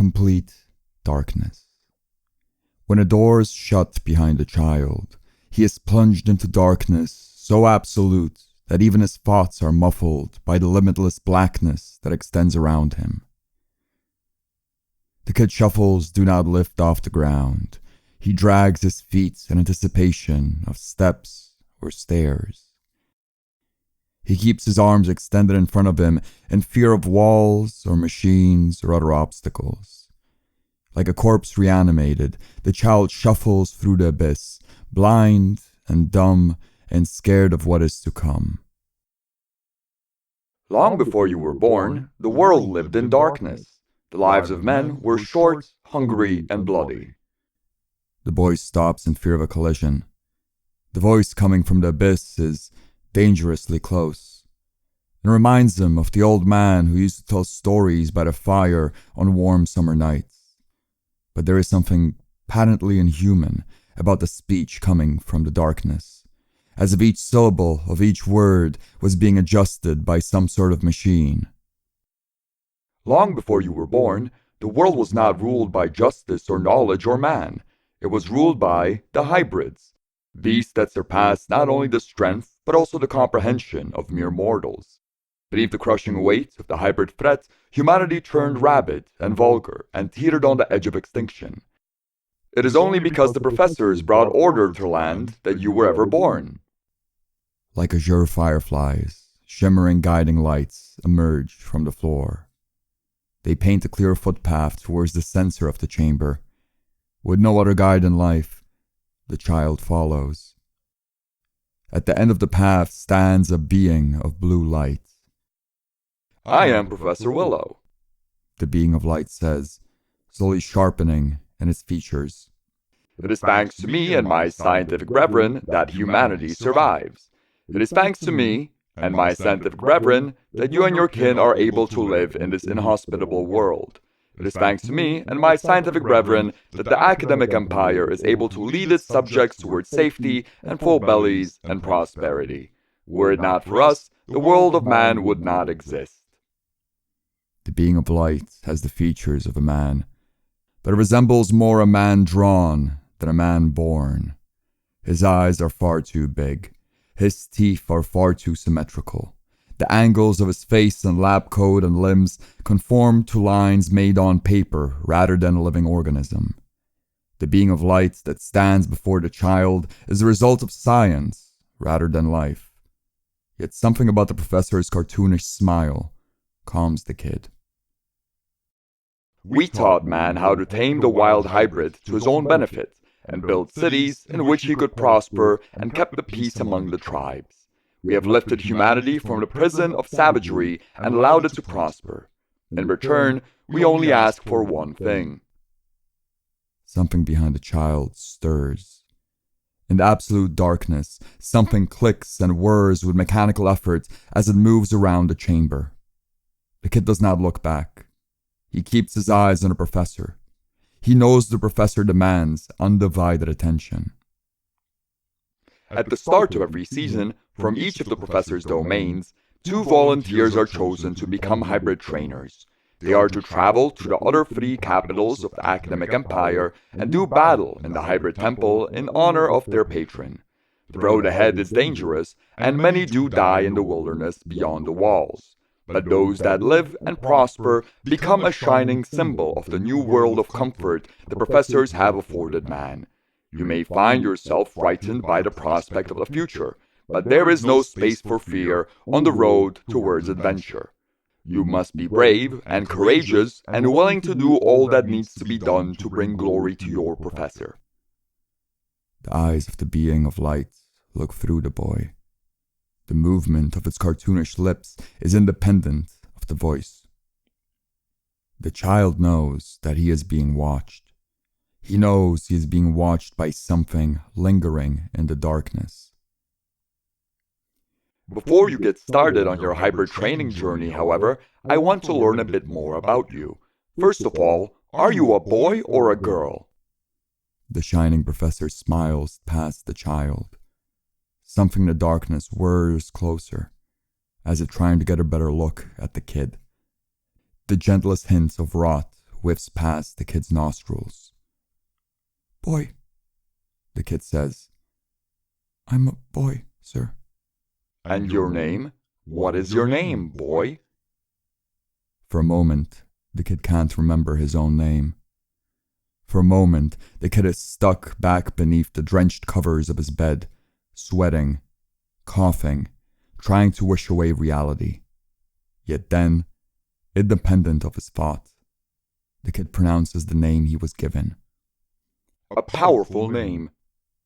complete darkness. When a door is shut behind a child, he is plunged into darkness so absolute that even his thoughts are muffled by the limitless blackness that extends around him. The kid shuffles do not lift off the ground. He drags his feet in anticipation of steps or stairs. He keeps his arms extended in front of him in fear of walls or machines or other obstacles. Like a corpse reanimated, the child shuffles through the abyss, blind and dumb and scared of what is to come. Long before you were born, the world lived in darkness. The lives of men were short, hungry, and bloody. The boy stops in fear of a collision. The voice coming from the abyss is dangerously close. It reminds him of the old man who used to tell stories by the fire on warm summer nights. But there is something patently inhuman about the speech coming from the darkness, as if each syllable of each word was being adjusted by some sort of machine. Long before you were born, the world was not ruled by justice or knowledge or man. It was ruled by the hybrids, beasts that surpassed not only the strength but also the comprehension of mere mortals. Beneath the crushing weight of the hybrid threat, humanity turned rabid and vulgar and teetered on the edge of extinction. It is only because the professors brought order to land that you were ever born. Like azure fireflies, shimmering guiding lights emerge from the floor. They paint a clear footpath towards the center of the chamber. With no other guide in life, the child follows. At the end of the path stands a being of blue light. I am Professor Willow, the being of light says, slowly sharpening in its features. It is thanks to me and my scientific brethren that humanity survives. It is thanks to me and my scientific brethren that you and your kin are able to live in this inhospitable world. It is thanks to me and my scientific brethren that the academic empire is able to lead its subjects towards safety and full bellies and prosperity. Were it not for us, the world of man would not exist. The being of light has the features of a man, but it resembles more a man drawn than a man born. His eyes are far too big. His teeth are far too symmetrical. The angles of his face and lab coat and limbs conform to lines made on paper rather than a living organism. The being of light that stands before the child is the result of science rather than life. Yet something about the professor's cartoonish smile calms the kid. We taught man how to tame the wild hybrid to his own benefit, and built cities in which he could prosper and kept the peace among the tribes. We have lifted humanity from the prison of savagery and allowed it to prosper. In return, we only ask for one thing. Something behind the child stirs. In the absolute darkness, something clicks and whirs with mechanical effort as it moves around the chamber. The kid does not look back. He keeps his eyes on the professor. He knows the professor demands undivided attention. At the start of every season, from each of the professor's domains, 2 volunteers are chosen to become hybrid trainers. They are to travel to the other 3 capitals of the academic empire and do battle in the hybrid temple in honor of their patron. The road ahead is dangerous, and many do die in the wilderness beyond the walls. But those that live and prosper become a shining symbol of the new world of comfort the professors have afforded man. You may find yourself frightened by the prospect of the future, but there is no space for fear on the road towards adventure. You must be brave and courageous and willing to do all that needs to be done to bring glory to your professor. The eyes of the being of light look through the boy. The movement of its cartoonish lips is independent of the voice. The child knows that he is being watched. He knows he is being watched by something lingering in the darkness. Before you get started on your hybrid training journey, however, I want to learn a bit more about you. First of all, are you a boy or a girl? The shining professor smiles past the child. Something in the darkness whirs closer, as if trying to get a better look at the kid. The gentlest hints of rot whiffs past the kid's nostrils. "Boy," the kid says. "I'm a boy, sir." And your name? What is your name, boy? For a moment, the kid can't remember his own name. For a moment, the kid is stuck back beneath the drenched covers of his bed, sweating, coughing, trying to wish away reality. Yet then, independent of his thought, the kid pronounces the name he was given. A powerful name,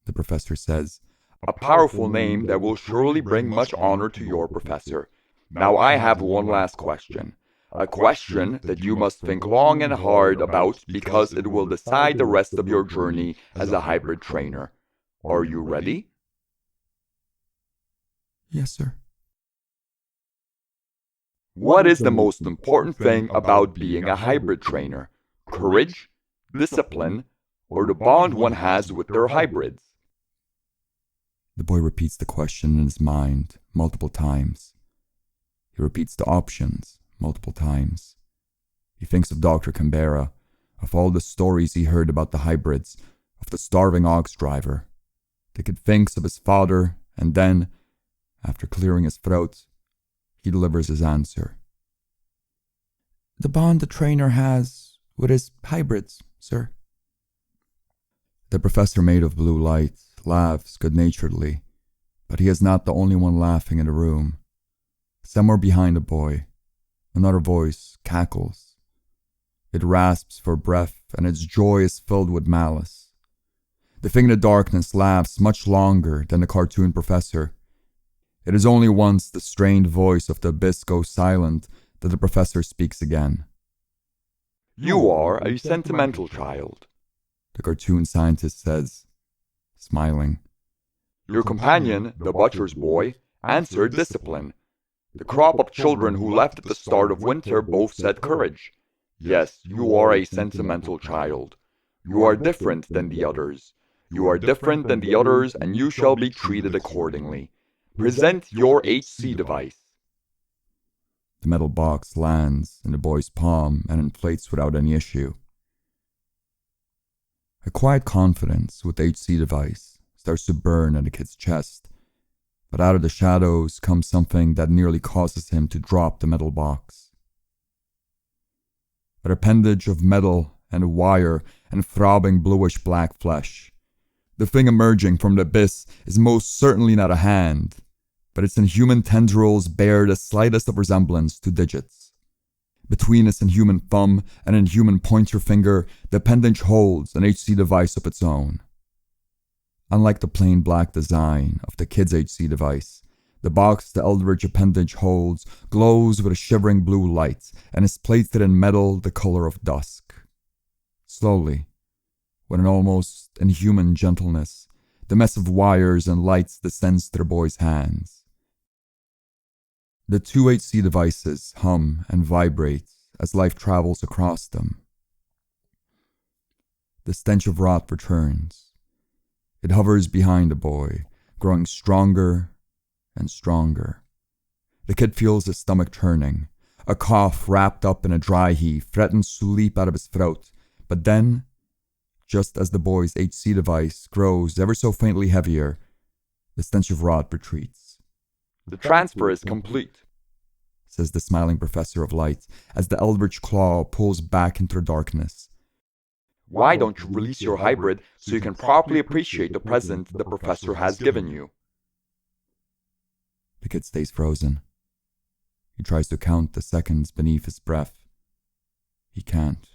The professor says. a powerful name that will surely bring much honor to your professor. Now I have one last question. A question that you must think long and hard about because it will decide the rest of your journey as a hybrid trainer. Are you ready? "Yes, sir." What is the most important thing about being a hybrid trainer? Courage, discipline, or the bond one has with their hybrids? The boy repeats the question in his mind multiple times. He repeats the options multiple times. He thinks of Dr. Canberra, of all the stories he heard about the hybrids, of the starving ox driver. The kid thinks of his father, and then, after clearing his throat, he delivers his answer. "The bond the trainer has with his hybrids, sir." The professor, made of blue light, laughs good-naturedly, but he is not the only one laughing in the room. Somewhere behind the boy, another voice cackles. It rasps for breath, and its joy is filled with malice. The thing in the darkness laughs much longer than the cartoon professor. It is only once the strained voice of the abyss goes silent that the professor speaks again. You are a sentimental child. The cartoon scientist says, smiling. Your companion, the butcher's boy, answered discipline. The crop of children who left at the start of winter both said courage. Yes, you are a sentimental child. You are different than the others. You are different than the others, and you shall be treated accordingly. Present your HC device. The metal box lands in the boy's palm and inflates without any issue. A quiet confidence with the HC device starts to burn in the kid's chest, but out of the shadows comes something that nearly causes him to drop the metal box. An appendage of metal and wire and throbbing bluish-black flesh. The thing emerging from the abyss is most certainly not a hand, but its inhuman tendrils bear the slightest of resemblance to digits. Between its inhuman thumb and inhuman pointer finger, the appendage holds an HC device of its own. Unlike the plain black design of the kid's HC device, the box the eldritch appendage holds glows with a shivering blue light and is plated in metal the color of dusk. Slowly, with an almost inhuman gentleness, the mess of wires and lights descends to the boy's hands. The two HC devices hum and vibrate as life travels across them. The stench of rot returns. It hovers behind the boy, growing stronger and stronger. The kid feels his stomach turning. A cough wrapped up in a dry heave threatens to leap out of his throat, but then, just as the boy's HC device grows ever so faintly heavier, the stench of rot retreats. The transfer is complete, says the smiling professor of light as the eldritch claw pulls back into the darkness. Why don't you release your hybrid so you can properly appreciate the present the professor has given you? The kid stays frozen. He tries to count the seconds beneath his breath. He can't.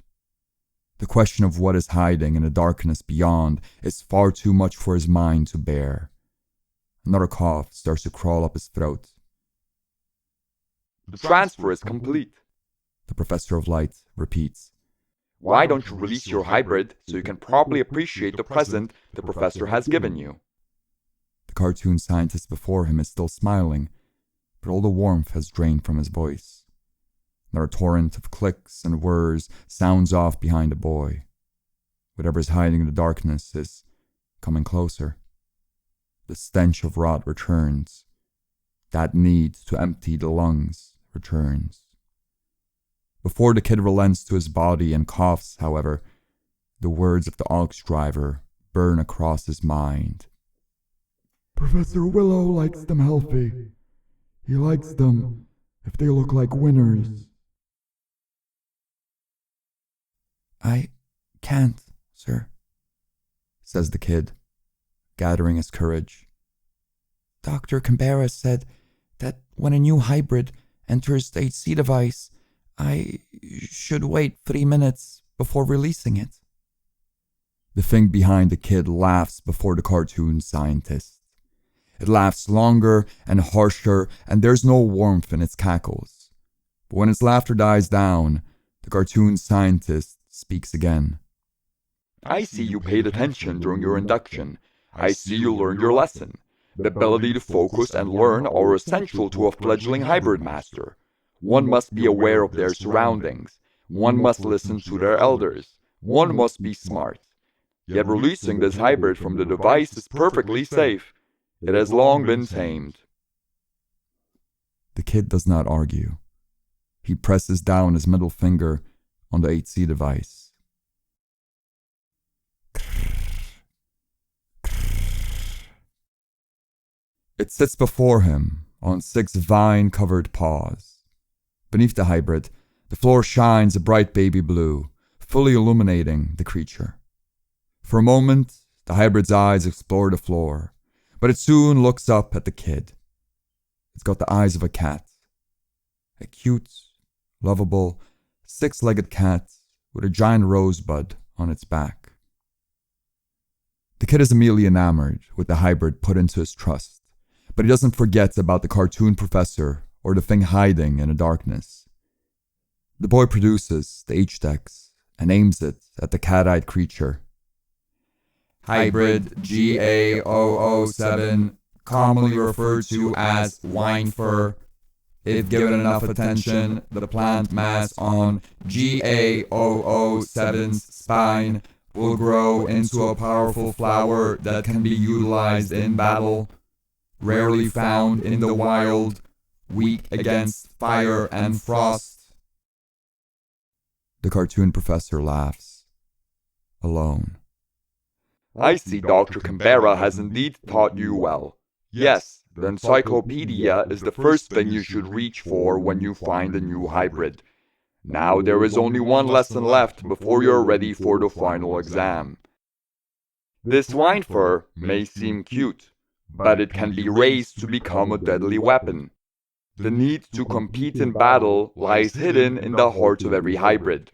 The question of what is hiding in the darkness beyond is far too much for his mind to bear. Another cough starts to crawl up his throat. The transfer is complete, the professor of light repeats. Why don't you release your hybrid so you can properly appreciate the present the professor has given you? The cartoon scientist before him is still smiling, but all the warmth has drained from his voice. Another torrent of clicks and whirs sounds off behind the boy. Whatever is hiding in the darkness is coming closer. The stench of rot returns. That need to empty the lungs returns. Before the kid relents to his body and coughs, however, the words of the aux driver burn across his mind. Professor Willow likes them healthy. He likes them if they look like winners. I can't, sir, says the kid, gathering his courage. Dr. Canberra said that when a new hybrid enters the HC device, I should wait 3 minutes before releasing it. The thing behind the kid laughs before the cartoon scientist. It laughs longer and harsher, and there's no warmth in its cackles. But when its laughter dies down, the cartoon scientist speaks again. I see you paid attention during your induction. I see you learned your lesson. The ability to focus and learn are essential to a fledgling hybrid master. One must be aware of their surroundings. One must listen to their elders. One must be smart. Yet releasing this hybrid from the device is perfectly safe. It has long been tamed. The kid does not argue. He presses down his middle finger on the HC device. It sits before him on 6 vine-covered paws. Beneath the hybrid, the floor shines a bright baby blue, fully illuminating the creature. For a moment, the hybrid's eyes explore the floor, but it soon looks up at the kid. It's got the eyes of a cat. A cute, lovable, 6-legged cat with a giant rosebud on its back. The kid is immediately enamored with the hybrid put into his trust, but he doesn't forget about the cartoon professor or the thing hiding in the darkness. The boy produces the H-Dex and aims it at the cat-eyed creature. Hybrid GA007, commonly referred to as wine fur. If given enough attention, the plant mass on GA007's spine will grow into a powerful flower that can be utilized in battle. Rarely found in the wild, weak against fire and frost. The cartoon professor laughs, alone. I see Dr. Canberra has indeed taught you well. Yes, the encyclopedia is the first thing you should reach for when you find a new hybrid. Now there is only one lesson left before you're ready for the final exam. This wine fur may seem cute, but it can be raised to become a deadly weapon. The need to compete in battle lies hidden in the heart of every hybrid.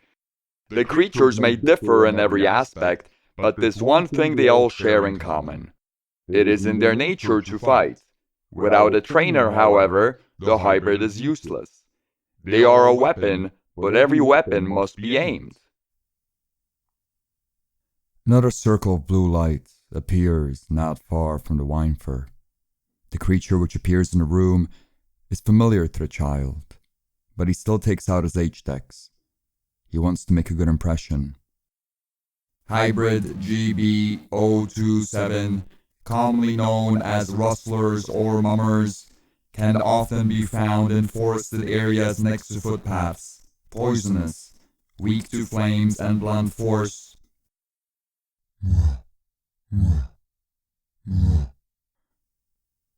The creatures may differ in every aspect, but this one thing they all share in common. It is in their nature to fight. Without a trainer, however, the hybrid is useless. They are a weapon, but every weapon must be aimed. Another circle of blue light appears not far from the wine fur. The creature which appears in the room is familiar to the child, but he still takes out his H-Dex. He wants to make a good impression. Hybrid GB027, commonly known as rustlers or mummers, can often be found in forested areas next to footpaths, poisonous, weak to flames and blunt force.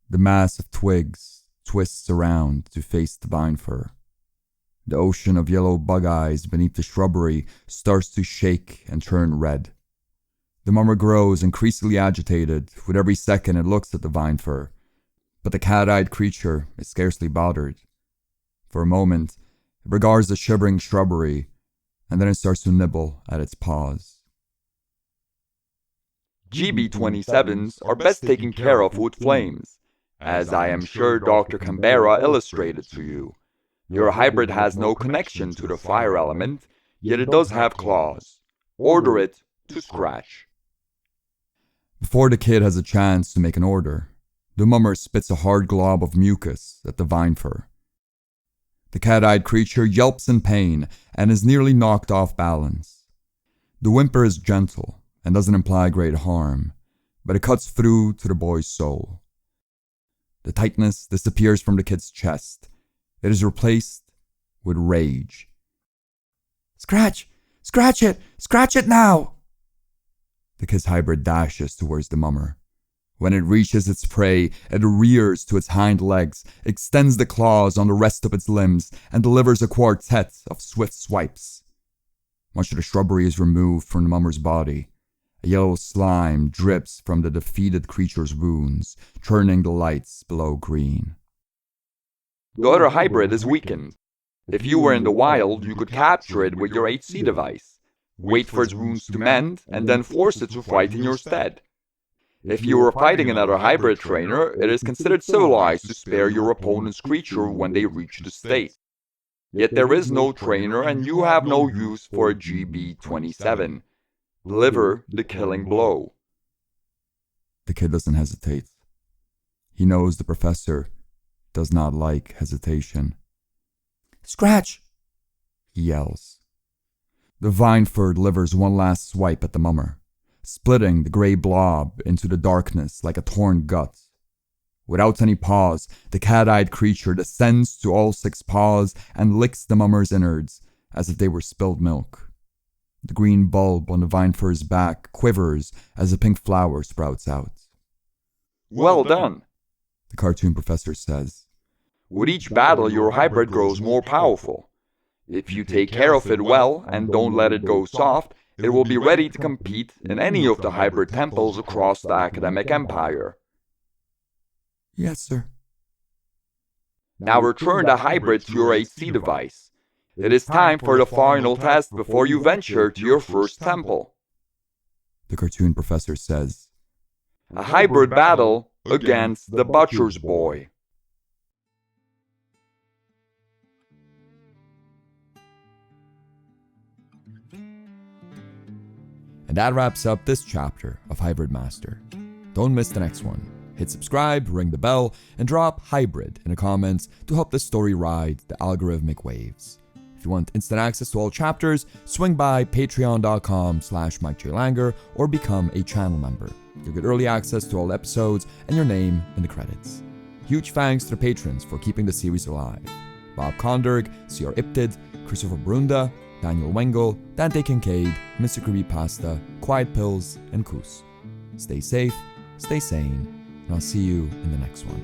The mass of twigs twists around to face the vine fur. The ocean of yellow bug eyes beneath the shrubbery starts to shake and turn red. The mummer grows increasingly agitated with every second it looks at the vine fur, but the cat-eyed creature is scarcely bothered. For a moment, it regards the shivering shrubbery, and then it starts to nibble at its paws. GB27s are best taken care of with flames, as I am sure Dr. Canberra illustrated to you. Your hybrid has no connection to the fire element, yet it does have claws. Order it to scratch. Before the kid has a chance to make an order, the mummer spits a hard glob of mucus at the vine fur. The cat-eyed creature yelps in pain and is nearly knocked off balance. The whimper is gentle and doesn't imply great harm, but it cuts through to the boy's soul. The tightness disappears from the kid's chest. It is replaced with rage. Scratch! Scratch it! Scratch it now! The kid's hybrid dashes towards the mummer. When it reaches its prey, it rears to its hind legs, extends the claws on the rest of its limbs, and delivers a quartet of swift swipes. Much of the shrubbery is removed from the mummer's body. A yellow slime drips from the defeated creature's wounds, turning the lights below green. The other hybrid is weakened. If you were in the wild, you could capture it with your HC device, wait for its wounds to mend, and then force it to fight in your stead. If you were fighting another hybrid trainer, it is considered civilized to spare your opponent's creature when they reach the state. Yet there is no trainer and you have no use for a GB-27. Deliver the killing blow. The kid doesn't hesitate. He knows the professor does not like hesitation. Scratch! He yells. The Vineford delivers one last swipe at the mummer, splitting the grey blob into the darkness like a torn gut. Without any pause, the cat-eyed creature descends to all 6 paws and licks the mummer's innards as if they were spilled milk. The green bulb on the Vineford's back quivers as a pink flower sprouts out. Well done, the cartoon professor says. With each battle, your hybrid grows more powerful. If you take care of it well and don't let it go soft, it will be ready to compete in any of the hybrid temples across the academic empire. Yes, sir. Now return the hybrid to your HC device. It is time for the final test before you venture to your first temple. The cartoon professor says. A hybrid battle against the Butcher's Boy. And that wraps up this chapter of Hybrid Master. Don't miss the next one. Hit subscribe, ring the bell, and drop hybrid in the comments to help this story ride the algorithmic waves. If you want instant access to all chapters, swing by patreon.com/MikeJLanger or become a channel member. You'll get early access to all episodes and your name in the credits. Huge thanks to the patrons for keeping the series alive. Bob Konderg, Sr. Iptid, Christopher Brunda, Daniel Wengel, Dante Kincaid, Mr. Creepypasta, Quiet Pills, and Koos. Stay safe, stay sane, and I'll see you in the next one.